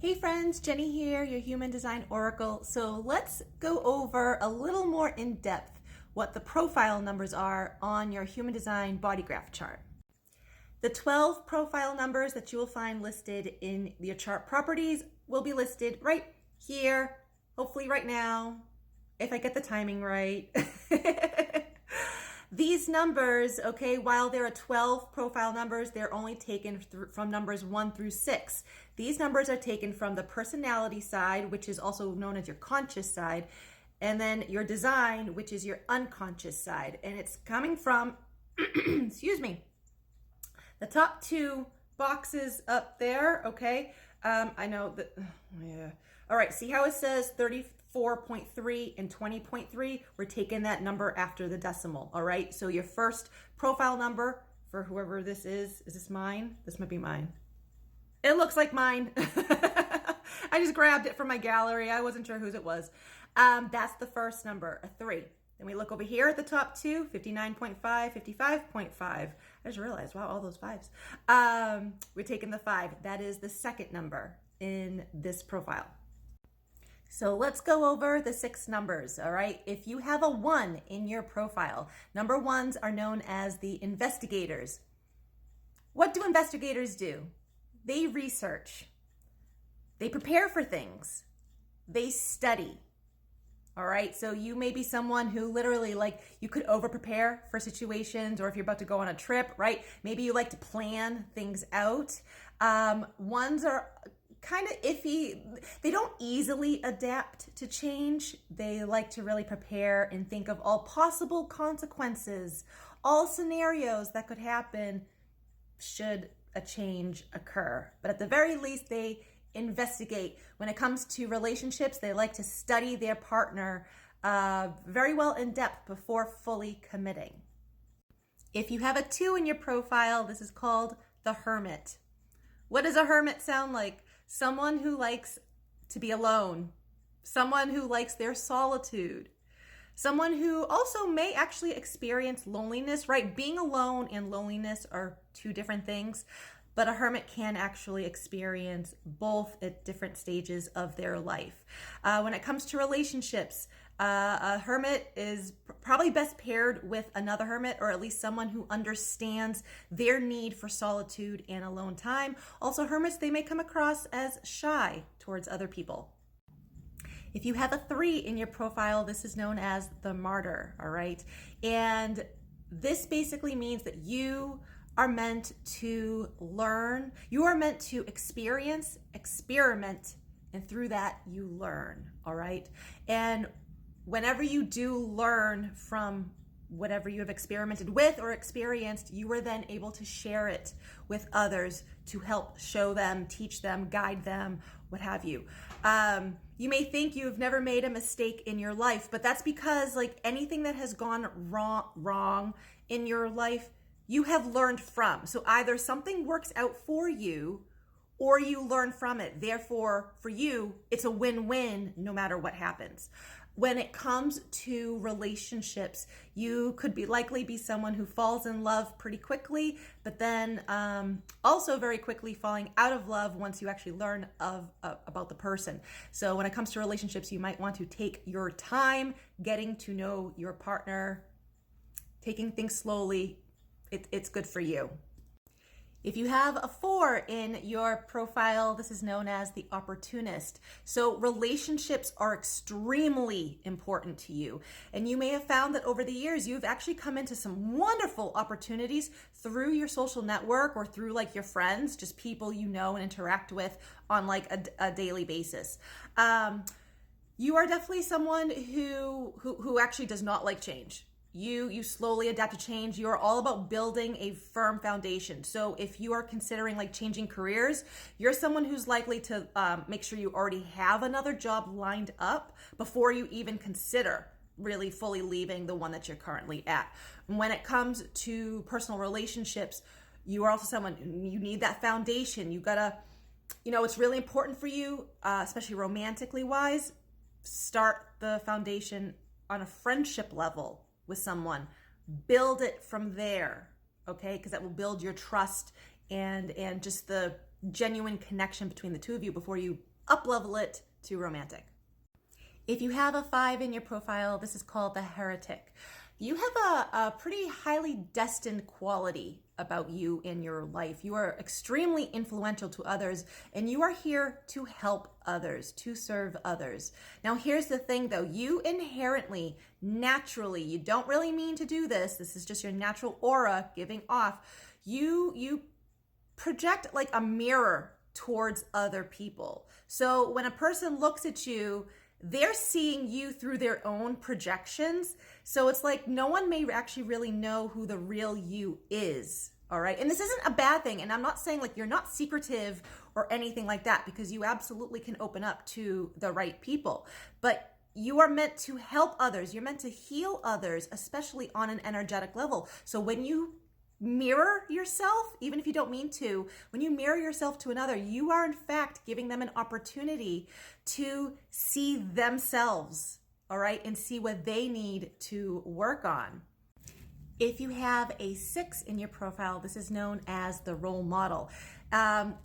Hey friends, Jennie here, your Human Design Oracle. So let's go over a little more in depth what the profile numbers are on your Human Design body graph chart. The 12 profile numbers that you will find listed in your chart properties will be listed right here, hopefully right now, if I get the timing right. These numbers, okay, while there are 12 profile numbers, they're only taken from numbers 1 through 6. These numbers are taken from the personality side, which is also known as your conscious side, and then your design, which is your unconscious side. And it's coming from, excuse me, the top two boxes up there, okay? I know that, yeah. All right, see how it says 34.3 and 20.3? We're taking that number after the decimal, all right? So your first profile number for whoever this is this mine? This might be mine. It looks like mine. I just grabbed it from my gallery. I wasn't sure whose it was. That's the first number, a 3. Then we look over here at the top two, 59.5, 55.5. I just realized, wow, all those 5s. We're taking the 5. That is the second number in this profile. So let's go over the 6 numbers, all right? If you have a 1 in your profile, number 1s are known as the investigators. What do investigators do? They research. They prepare for things. They study. All right, so you may be someone who literally, like, you could over prepare for situations, or if you're about to go on a trip, right? Maybe you like to plan things out. Ones are kind of iffy. They don't easily adapt to change. They like to really prepare and think of all possible consequences, all scenarios that could happen should a change occur. But at the very least, they investigate. When it comes to relationships, they like to study their partner very well in depth before fully committing. If you have a 2 in your profile, this is called the hermit. What does a hermit sound like? Someone who likes to be alone, someone who likes their solitude, someone who also may actually experience loneliness, right? Being alone and loneliness are 2 different things, but a hermit can actually experience both at different stages of their life. When it comes to relationships, a hermit is probably best paired with another hermit, or at least someone who understands their need for solitude and alone time. Also, hermits, they may come across as shy towards other people. If you have a 3 in your profile, this is known as the martyr, all right? And this basically means that you are meant to learn, you are meant to experience, experiment, and through that you learn, all right? And whenever you do learn from whatever you have experimented with or experienced, you are then able to share it with others to help show them, teach them, guide them, what have you. You may think you've never made a mistake in your life, but that's because, like, anything that has gone wrong in your life, you have learned from. So either something works out for you or you learn from it. Therefore, for you, it's a win-win no matter what happens. When it comes to relationships, you could likely be someone who falls in love pretty quickly, but then also very quickly falling out of love once you actually learn about the person. So when it comes to relationships, you might want to take your time getting to know your partner, taking things slowly. It's good for you. If you have a 4 in your profile, this is known as the opportunist. So relationships are extremely important to you. And you may have found that over the years, you've actually come into some wonderful opportunities through your social network or through, like, your friends, just people you know and interact with on, like, a daily basis. You are definitely someone who actually does not like change. You slowly adapt to change. You're all about building a firm foundation. So if you are considering, like, changing careers, you're someone who's likely to make sure you already have another job lined up before you even consider really fully leaving the one that you're currently at. When it comes to personal relationships, you are also someone, you need that foundation. You gotta, it's really important for you, especially romantically wise, start the foundation on a friendship level with someone. Build it from there, okay? Because that will build your trust and just the genuine connection between the two of you before you up-level it to romantic. If you have a 5 in your profile, this is called the heretic. You have a pretty highly destined quality about you in your life. You are extremely influential to others, and you are here to help others, to serve others. Now, here's the thing though, you inherently, naturally, you don't really mean to do this. This is just your natural aura giving off. You project like a mirror towards other people. So when a person looks at you, they're seeing you through their own projections. So it's like no one may actually really know who the real you is. All right. And this isn't a bad thing. And I'm not saying like you're not secretive or anything like that, because you absolutely can open up to the right people. But you are meant to help others. You're meant to heal others, especially on an energetic level. So when you mirror yourself, even if you don't mean to, when you mirror yourself to another, you are in fact giving them an opportunity to see themselves, all right, and see what they need to work on. If you have a 6 in your profile, this is known as the role model.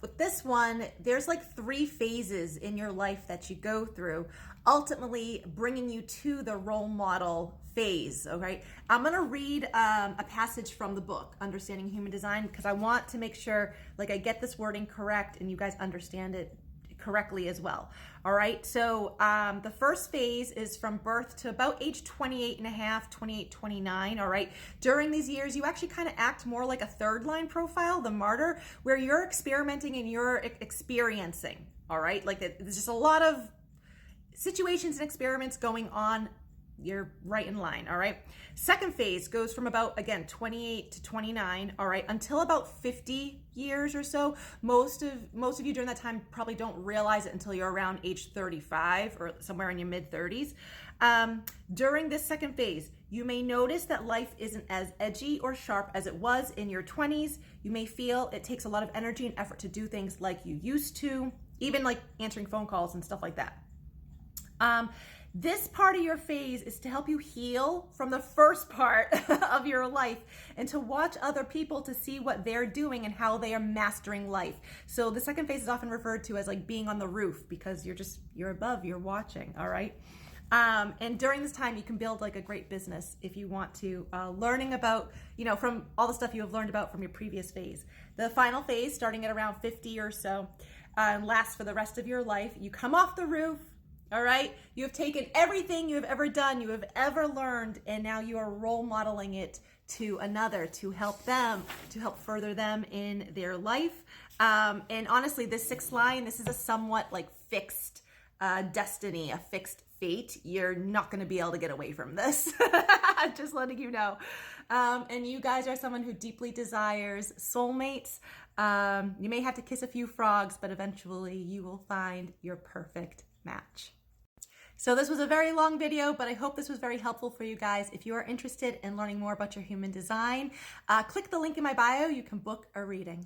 With this one, there's like 3 phases in your life that you go through, ultimately bringing you to the role model phase, okay? I'm gonna read a passage from the book, Understanding Human Design, because I want to make sure like I get this wording correct and you guys understand it correctly as well. All right, so the first phase is from birth to about age 28 and a half, 28, 29, all right? During these years, you actually kind of act more like a 3rd line profile, the martyr, where you're experimenting and you're experiencing, all right? Like there's just a lot of situations and experiments going on. You're right in line, all right? Second phase goes from about, again, 28 to 29, all right, until about 50 years or so. Most of you during that time probably don't realize it until you're around age 35 or somewhere in your mid-30s. During this second phase, you may notice that life isn't as edgy or sharp as it was in your 20s. You may feel it takes a lot of energy and effort to do things like you used to, even like answering phone calls and stuff like that. This part of your phase is to help you heal from the first part of your life and to watch other people to see what they're doing and how they are mastering life. So the second phase is often referred to as like being on the roof, because you're above, you're watching, all right? And during this time, you can build like a great business if you want to, learning about, from all the stuff you have learned about from your previous phase. The final phase, starting at around 50 or so, lasts for the rest of your life. You come off the roof. All right, you have taken everything you have ever done, you have ever learned, and now you are role modeling it to another to help them, to help further them in their life. And honestly, this 6th line, this is a somewhat like fixed destiny, a fixed fate. You're not going to be able to get away from this. I'm just letting you know. And you guys are someone who deeply desires soulmates. You may have to kiss a few frogs, but eventually you will find your perfect match. So this was a very long video, but I hope this was very helpful for you guys. If you are interested in learning more about your human design, click the link in my bio. You can book a reading.